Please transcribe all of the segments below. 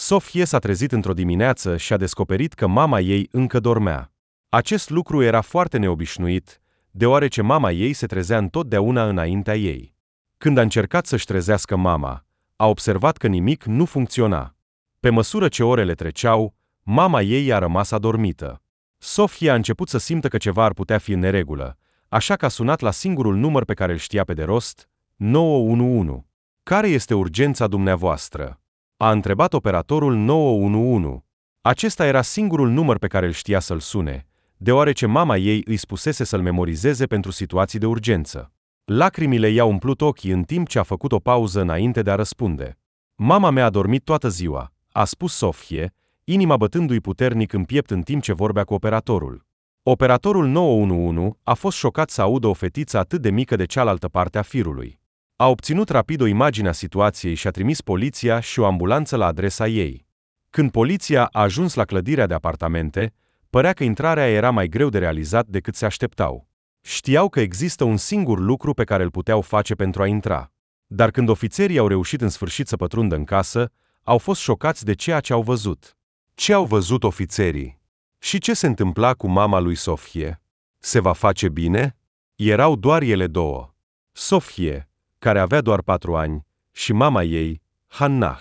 Sofie s-a trezit într-o dimineață și a descoperit că mama ei încă dormea. Acest lucru era foarte neobișnuit, deoarece mama ei se trezea întotdeauna înaintea ei. Când a încercat să-și trezească mama, a observat că nimic nu funcționa. Pe măsură ce orele treceau, mama ei a rămas adormită. Sofie a început să simtă că ceva ar putea fi în neregulă, așa că a sunat la singurul număr pe care îl știa pe de rost, 911. Care este urgența dumneavoastră? A întrebat operatorul 911. Acesta era singurul număr pe care îl știa să-l sune, deoarece mama ei îi spusese să-l memorizeze pentru situații de urgență. Lacrimile i-au umplut ochii în timp ce a făcut o pauză înainte de a răspunde. Mama mea a dormit toată ziua, a spus Sofie, inima bătându-i puternic în piept în timp ce vorbea cu operatorul. Operatorul 911 a fost șocat să audă o fetiță atât de mică de cealaltă parte a firului. A obținut rapid o imagine a situației și a trimis poliția și o ambulanță la adresa ei. Când poliția a ajuns la clădirea de apartamente, părea că intrarea era mai greu de realizat decât se așteptau. Știau că există un singur lucru pe care îl puteau face pentru a intra. Dar când ofițerii au reușit în sfârșit să pătrundă în casă, au fost șocați de ceea ce au văzut. Ce au văzut ofițerii? Și ce se întâmpla cu mama lui Sofie? Se va face bine? Erau doar ele două. Sofie, care avea doar 4 ani, și mama ei, Hannah.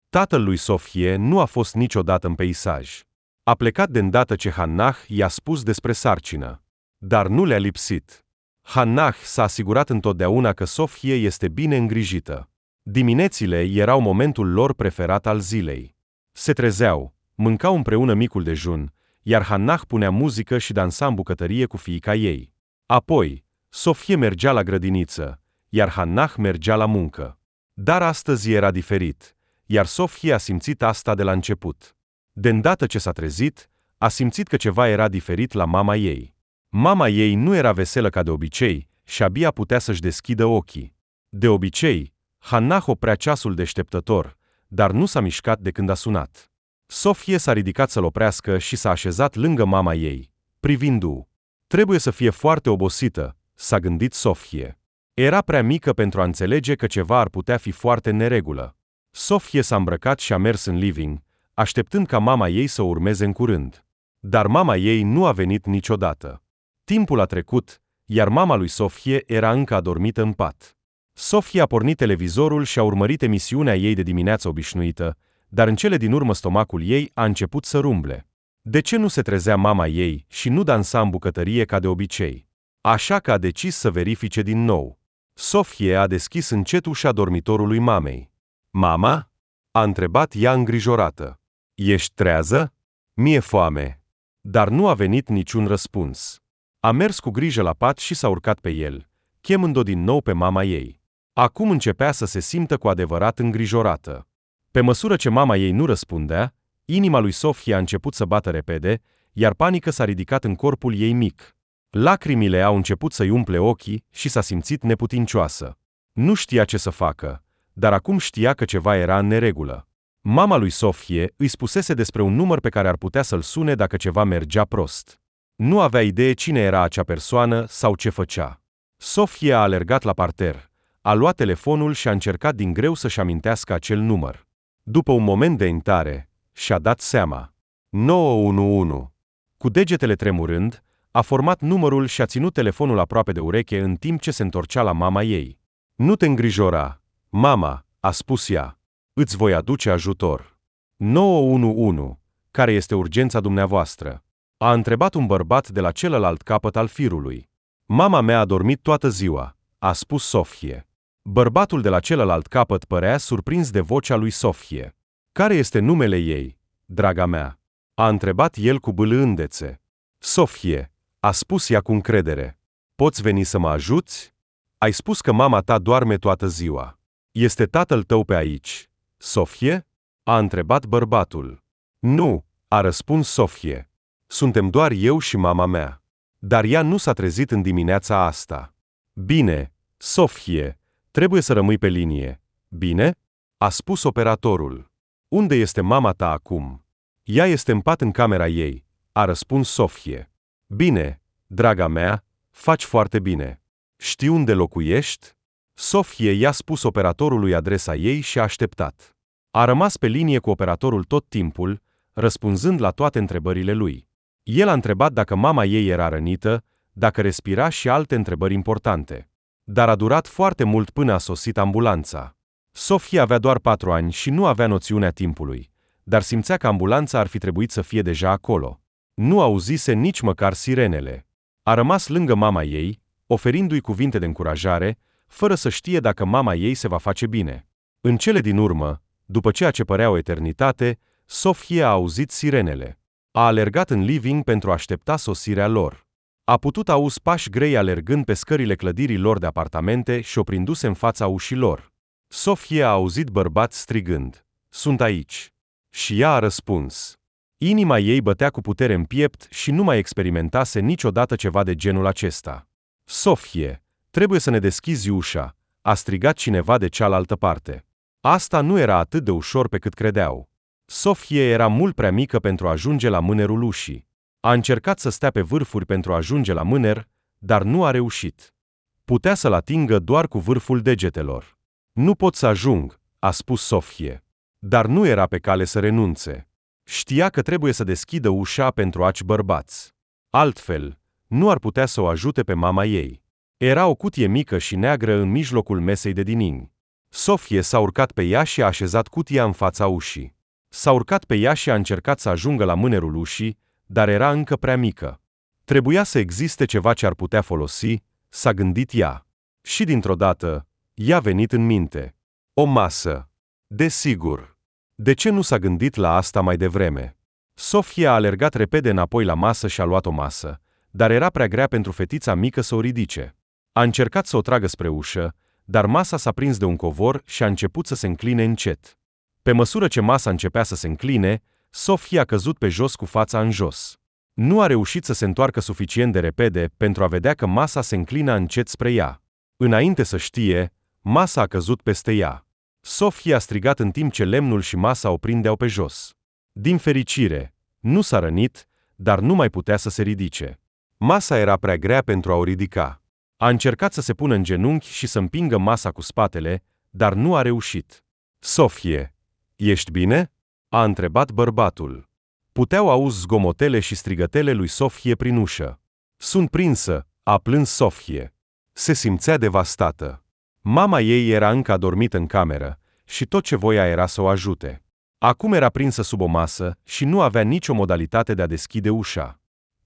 Tatăl lui Sofie nu a fost niciodată în peisaj. A plecat de îndată ce Hannah i-a spus despre sarcină. Dar nu le-a lipsit. Hannah s-a asigurat întotdeauna că Sofie este bine îngrijită. Diminețile erau momentul lor preferat al zilei. Se trezeau, mâncau împreună micul dejun, iar Hannah punea muzică și dansa în bucătărie cu fiica ei. Apoi, Sofie mergea la grădiniță, iar Hannah mergea la muncă. Dar astăzi era diferit, iar Sofie a simțit asta de la început. De îndată ce s-a trezit, a simțit că ceva era diferit la mama ei. Mama ei nu era veselă ca de obicei și abia putea să-și deschidă ochii. De obicei, Hannah oprea ceasul deșteptător, dar nu s-a mișcat de când a sunat. Sofie s-a ridicat să-l oprească și s-a așezat lângă mama ei, privindu-o. Trebuie să fie foarte obosită, s-a gândit Sofie. Era prea mică pentru a înțelege că ceva ar putea fi foarte în neregulă. Sofie s-a îmbrăcat și a mers în living, așteptând ca mama ei să o urmeze în curând. Dar mama ei nu a venit niciodată. Timpul a trecut, iar mama lui Sofie era încă adormită în pat. Sofie a pornit televizorul și a urmărit emisiunea ei de dimineață obișnuită, dar în cele din urmă stomacul ei a început să rumble. De ce nu se trezea mama ei și nu dansa în bucătărie ca de obicei? Așa că a decis să verifice din nou. Sofie a deschis încet ușa dormitorului mamei. Mama? A întrebat ea îngrijorată. Ești trează? Mi-e foame. Dar nu a venit niciun răspuns. A mers cu grijă la pat și s-a urcat pe el, chemând-o din nou pe mama ei. Acum începea să se simtă cu adevărat îngrijorată. Pe măsură ce mama ei nu răspundea, inima lui Sofie a început să bată repede, iar panică s-a ridicat în corpul ei mic. Lacrimile au început să-i umple ochii și s-a simțit neputincioasă. Nu știa ce să facă, dar acum știa că ceva era în neregulă. Mama lui Sofie îi spusese despre un număr pe care ar putea să-l sune dacă ceva mergea prost. Nu avea idee cine era acea persoană sau ce făcea. Sofie a alergat la parter, a luat telefonul și a încercat din greu să-și amintească acel număr. După un moment de intare, și-a dat seama. 911. Cu degetele tremurând, a format numărul și a ținut telefonul aproape de ureche în timp ce se întorcea la mama ei. Nu te îngrijora, mama, a spus ea. Îți voi aduce ajutor. 911. Care este urgența dumneavoastră? A întrebat un bărbat de la celălalt capăt al firului. Mama mea a dormit toată ziua, a spus Sofie. Bărbatul de la celălalt capăt părea surprins de vocea lui Sofie. Care este numele ei, draga mea? A întrebat el cu bâlâândețe. Sofie, a spus ea cu încredere. Poți veni să mă ajuți? Ai spus că mama ta doarme toată ziua. Este tatăl tău pe aici, Sofie? A întrebat bărbatul. Nu, a răspuns Sofie. Suntem doar eu și mama mea. Dar ea nu s-a trezit în dimineața asta. Bine, Sofie, trebuie să rămâi pe linie. Bine? A spus operatorul. Unde este mama ta acum? Ea este în pat în camera ei, a răspuns Sofie. Bine, draga mea, faci foarte bine. Știi unde locuiești? Sofie i-a spus operatorului adresa ei și a așteptat. A rămas pe linie cu operatorul tot timpul, răspunzând la toate întrebările lui. El a întrebat dacă mama ei era rănită, dacă respira și alte întrebări importante. Dar a durat foarte mult până a sosit ambulanța. Sophie avea doar 4 ani și nu avea noțiunea timpului, dar simțea că ambulanța ar fi trebuit să fie deja acolo. Nu auzise nici măcar sirenele. A rămas lângă mama ei, oferindu-i cuvinte de încurajare, fără să știe dacă mama ei se va face bine. În cele din urmă, după ceea ce părea o eternitate, Sophie a auzit sirenele. A alergat în living pentru a aștepta sosirea lor. A putut auzi pași grei alergând pe scările clădirii lor de apartamente și oprindu-se în fața ușii lor. Sophie a auzit bărbați strigând: "Sunt aici!" Și ea a răspuns. Inima ei bătea cu putere în piept și nu mai experimentase niciodată ceva de genul acesta. "Sophie, trebuie să ne deschizi ușa!" a strigat cineva de cealaltă parte. Asta nu era atât de ușor pe cât credeau. Sophie era mult prea mică pentru a ajunge la mânerul ușii. A încercat să stea pe vârfuri pentru a ajunge la mâner, dar nu a reușit. Putea să-l atingă doar cu vârful degetelor. "Nu pot să ajung," a spus Sophie. Dar nu era pe cale să renunțe. Știa că trebuie să deschidă ușa pentru aci bărbați. Altfel, nu ar putea să o ajute pe mama ei. Era o cutie mică și neagră în mijlocul mesei de dinind. Sophie s-a urcat pe ea și a așezat cutia în fața ușii. S-a urcat pe ea și a încercat să ajungă la mânerul ușii, dar era încă prea mică. Trebuia să existe ceva ce ar putea folosi, s-a gândit ea. Și dintr-o dată, i-a venit în minte. O masă. Desigur. De ce nu s-a gândit la asta mai devreme? Sophie a alergat repede înapoi la masă și a luat o masă, dar era prea grea pentru fetița mică să o ridice. A încercat să o tragă spre ușă, dar masa s-a prins de un covor și a început să se încline încet. Pe măsură ce masa începea să se încline, Sophie a căzut pe jos cu fața în jos. Nu a reușit să se întoarcă suficient de repede pentru a vedea că masa se înclină încet spre ea. Înainte să știe, masa a căzut peste ea. Sophie a strigat în timp ce lemnul și masa o prindeau pe jos. Din fericire, nu s-a rănit, dar nu mai putea să se ridice. Masa era prea grea pentru a o ridica. A încercat să se pună în genunchi și să împingă masa cu spatele, dar nu a reușit. "Sophie, ești bine?" a întrebat bărbatul. Puteau auzi zgomotele și strigătele lui Sophie prin ușă. "Sunt prinsă," a plâns Sophie. Se simțea devastată. Mama ei era încă adormită în cameră și tot ce voia era să o ajute. Acum era prinsă sub o masă și nu avea nicio modalitate de a deschide ușa.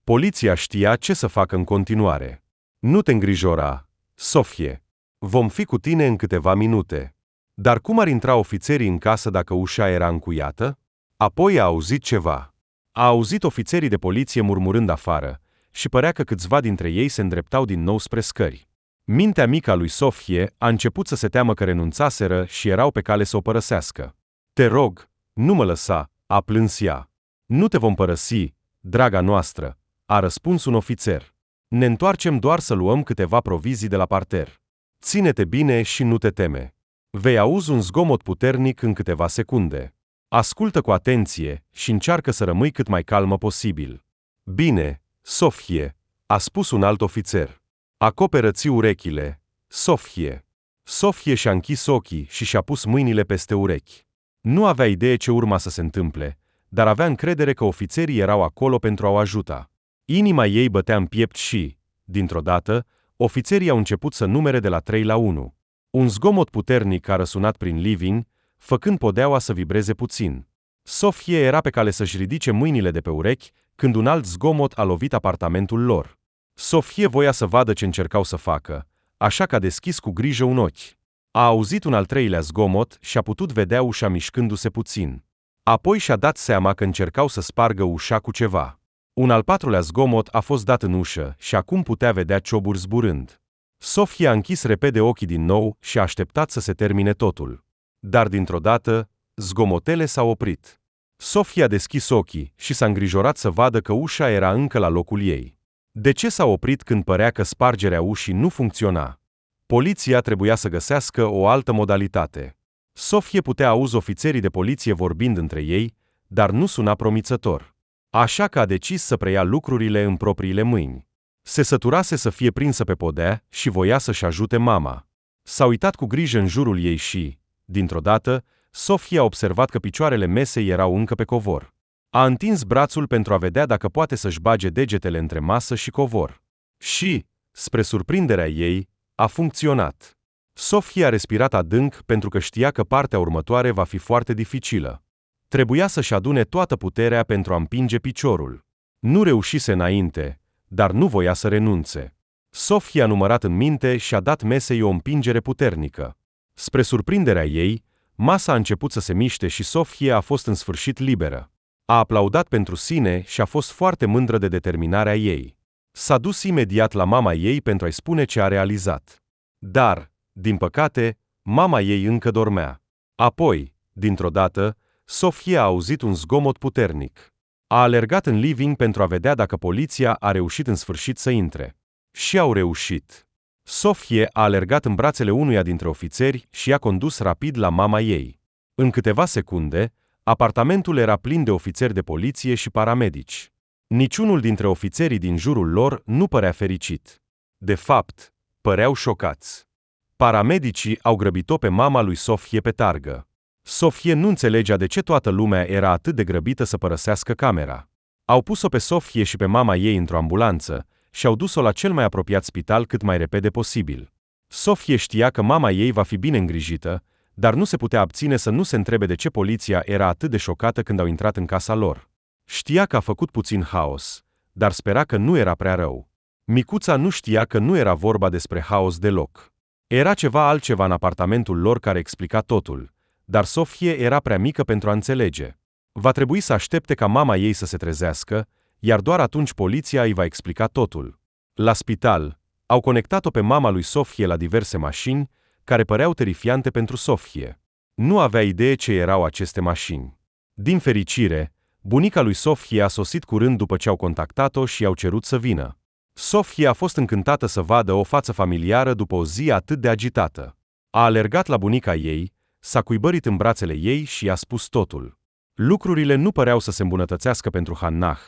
Poliția știa ce să facă în continuare. "Nu te îngrijora, Sophie. Vom fi cu tine în câteva minute." Dar cum ar intra ofițerii în casă dacă ușa era încuiată? Apoi a auzit ceva. A auzit ofițerii de poliție murmurând afară și părea că câțiva dintre ei se îndreptau din nou spre scări. Mintea mică a lui Sophie a început să se teamă că renunțaseră și erau pe cale să o părăsească. "Te rog, nu mă lăsa," a plâns ea. "Nu te vom părăsi, draga noastră," a răspuns un ofițer. "Ne întoarcem doar să luăm câteva provizii de la parter. Ține-te bine și nu te teme. Vei auzi un zgomot puternic în câteva secunde. Ascultă cu atenție și încearcă să rămâi cât mai calmă posibil." "Bine, Sophie," a spus un alt ofițer. "Acoperă-ți urechile, Sophie." Sophie și-a închis ochii și și-a pus mâinile peste urechi. Nu avea idee ce urma să se întâmple, dar avea încredere că ofițerii erau acolo pentru a o ajuta. Inima ei bătea în piept și, dintr-o dată, ofițerii au început să numere de la 3 la 1. Un zgomot puternic a răsunat prin living, făcând podeaua să vibreze puțin. Sophie era pe cale să-și ridice mâinile de pe urechi, când un alt zgomot a lovit apartamentul lor. Sophie voia să vadă ce încercau să facă, așa că a deschis cu grijă un ochi. A auzit un al treilea zgomot și a putut vedea ușa mișcându-se puțin. Apoi și-a dat seama că încercau să spargă ușa cu ceva. Un al patrulea zgomot a fost dat în ușă și acum putea vedea cioburi zburând. Sophie a închis repede ochii din nou și a așteptat să se termine totul. Dar dintr-o dată, zgomotele s-au oprit. Sophie a deschis ochii și s-a îngrijorat să vadă că ușa era încă la locul ei. De ce s-a oprit când părea că spargerea ușii nu funcționa? Poliția trebuia să găsească o altă modalitate. Sophie putea auzi ofițerii de poliție vorbind între ei, dar nu suna promițător. Așa că a decis să preia lucrurile în propriile mâini. Se săturase să fie prinsă pe podea și voia să-și ajute mama. S-a uitat cu grijă în jurul ei și, dintr-o dată, Sofia a observat că picioarele mesei erau încă pe covor. A întins brațul pentru a vedea dacă poate să-și bage degetele între masă și covor. Și, spre surprinderea ei, a funcționat. Sofia a respirat adânc pentru că știa că partea următoare va fi foarte dificilă. Trebuia să-și adune toată puterea pentru a împinge piciorul. Nu reușise înainte, dar nu voia să renunțe. Sofia a numărat în minte și a dat mesei o împingere puternică. Spre surprinderea ei, masa a început să se miște și Sofia a fost în sfârșit liberă. A aplaudat pentru sine și a fost foarte mândră de determinarea ei. S-a dus imediat la mama ei pentru a-i spune ce a realizat. Dar, din păcate, mama ei încă dormea. Apoi, dintr-o dată, Sofia a auzit un zgomot puternic. A alergat în living pentru a vedea dacă poliția a reușit în sfârșit să intre. Și au reușit. Sofie a alergat în brațele unuia dintre ofițeri și i-a condus rapid la mama ei. În câteva secunde, apartamentul era plin de ofițeri de poliție și paramedici. Niciunul dintre ofițerii din jurul lor nu părea fericit. De fapt, păreau șocați. Paramedicii au grăbit-o pe mama lui Sofie pe targă. Sofie nu înțelegea de ce toată lumea era atât de grăbită să părăsească camera. Au pus-o pe Sofie și pe mama ei într-o ambulanță și au dus-o la cel mai apropiat spital cât mai repede posibil. Sofie știa că mama ei va fi bine îngrijită, dar nu se putea abține să nu se întrebe de ce poliția era atât de șocată când au intrat în casa lor. Știa că a făcut puțin haos, dar spera că nu era prea rău. Micuța nu știa că nu era vorba despre haos deloc. Era ceva altceva în apartamentul lor care explica totul, dar Sofie era prea mică pentru a înțelege. Va trebui să aștepte ca mama ei să se trezească, iar doar atunci poliția îi va explica totul. La spital, au conectat-o pe mama lui Sofie la diverse mașini, care păreau terifiante pentru Sofie. Nu avea idee ce erau aceste mașini. Din fericire, bunica lui Sofie a sosit curând după ce au contactat-o și i-au cerut să vină. Sofie a fost încântată să vadă o față familiară după o zi atât de agitată. A alergat la bunica ei, s-a cuibărit în brațele ei și i-a spus totul. Lucrurile nu păreau să se îmbunătățească pentru Hannah,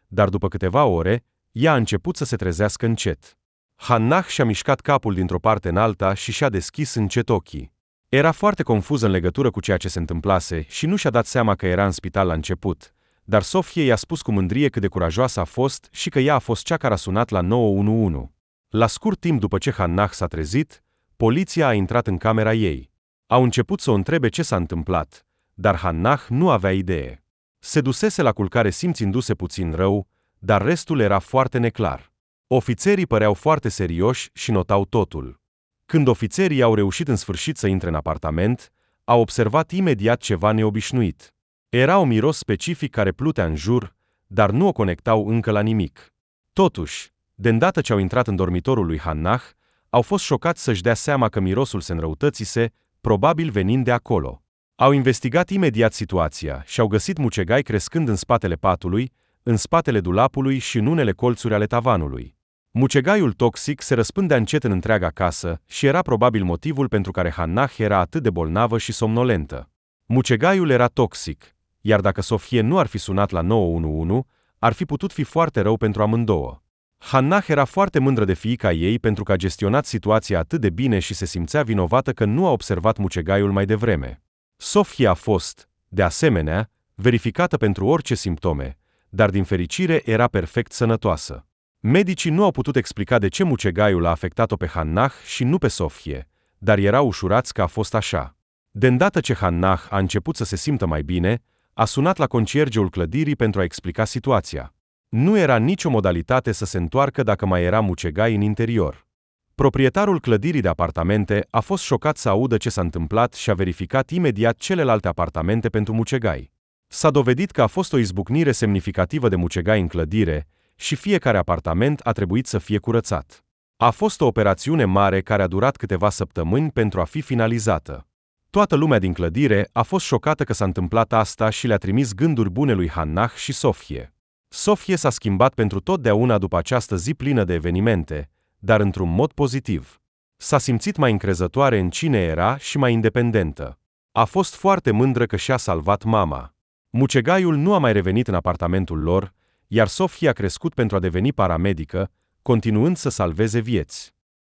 dar după câteva ore, ea a început să se trezească încet. Hannah și-a mișcat capul dintr-o parte în alta și și-a deschis încet ochii. Era foarte confuză în legătură cu ceea ce se întâmplase și nu și-a dat seama că era în spital la început, dar Sofie i-a spus cu mândrie cât de curajoasă a fost și că ea a fost cea care a sunat la 911. La scurt timp după ce Hannah s-a trezit, poliția a intrat în camera ei. Au început să o întrebe ce s-a întâmplat, dar Hannah nu avea idee. Se dusese la culcare simțindu-se puțin rău, dar restul era foarte neclar. Ofițerii păreau foarte serioși și notau totul. Când ofițerii au reușit în sfârșit să intre în apartament, au observat imediat ceva neobișnuit. Era un miros specific care plutea în jur, dar nu o conectau încă la nimic. Totuși, de îndată ce au intrat în dormitorul lui Hannah, au fost șocați să-și dea seama că mirosul se înrăutățise, probabil venind de acolo. Au investigat imediat situația și au găsit mucegai crescând în spatele patului, în spatele dulapului și în unele colțuri ale tavanului. Mucegaiul toxic se răspândea încet în întreaga casă și era probabil motivul pentru care Hannah era atât de bolnavă și somnolentă. Mucegaiul era toxic, iar dacă Sofie nu ar fi sunat la 911, ar fi putut fi foarte rău pentru amândouă. Hannah era foarte mândră de fiica ei pentru că a gestionat situația atât de bine și se simțea vinovată că nu a observat mucegaiul mai devreme. Sofie a fost, de asemenea, verificată pentru orice simptome, dar din fericire era perfect sănătoasă. Medicii nu au putut explica de ce mucegaiul a afectat-o pe Hannah și nu pe Sofie, dar erau ușurați că a fost așa. De îndată ce Hannah a început să se simtă mai bine, a sunat la conciergeul clădirii pentru a explica situația. Nu era nicio modalitate să se întoarcă dacă mai era mucegai în interior. Proprietarul clădirii de apartamente a fost șocat să audă ce s-a întâmplat și a verificat imediat celelalte apartamente pentru mucegai. S-a dovedit că a fost o izbucnire semnificativă de mucegai în clădire și fiecare apartament a trebuit să fie curățat. A fost o operațiune mare care a durat câteva săptămâni pentru a fi finalizată. Toată lumea din clădire a fost șocată că s-a întâmplat asta și le-a trimis gânduri bune lui Hannah și Sofie. Sofie s-a schimbat pentru totdeauna după această zi plină de evenimente, dar într-un mod pozitiv. S-a simțit mai încrezătoare în cine era și mai independentă. A fost foarte mândră că și-a salvat mama. Mucegaiul nu a mai revenit în apartamentul lor, iar Sofie a crescut pentru a deveni paramedică, continuând să salveze vieți.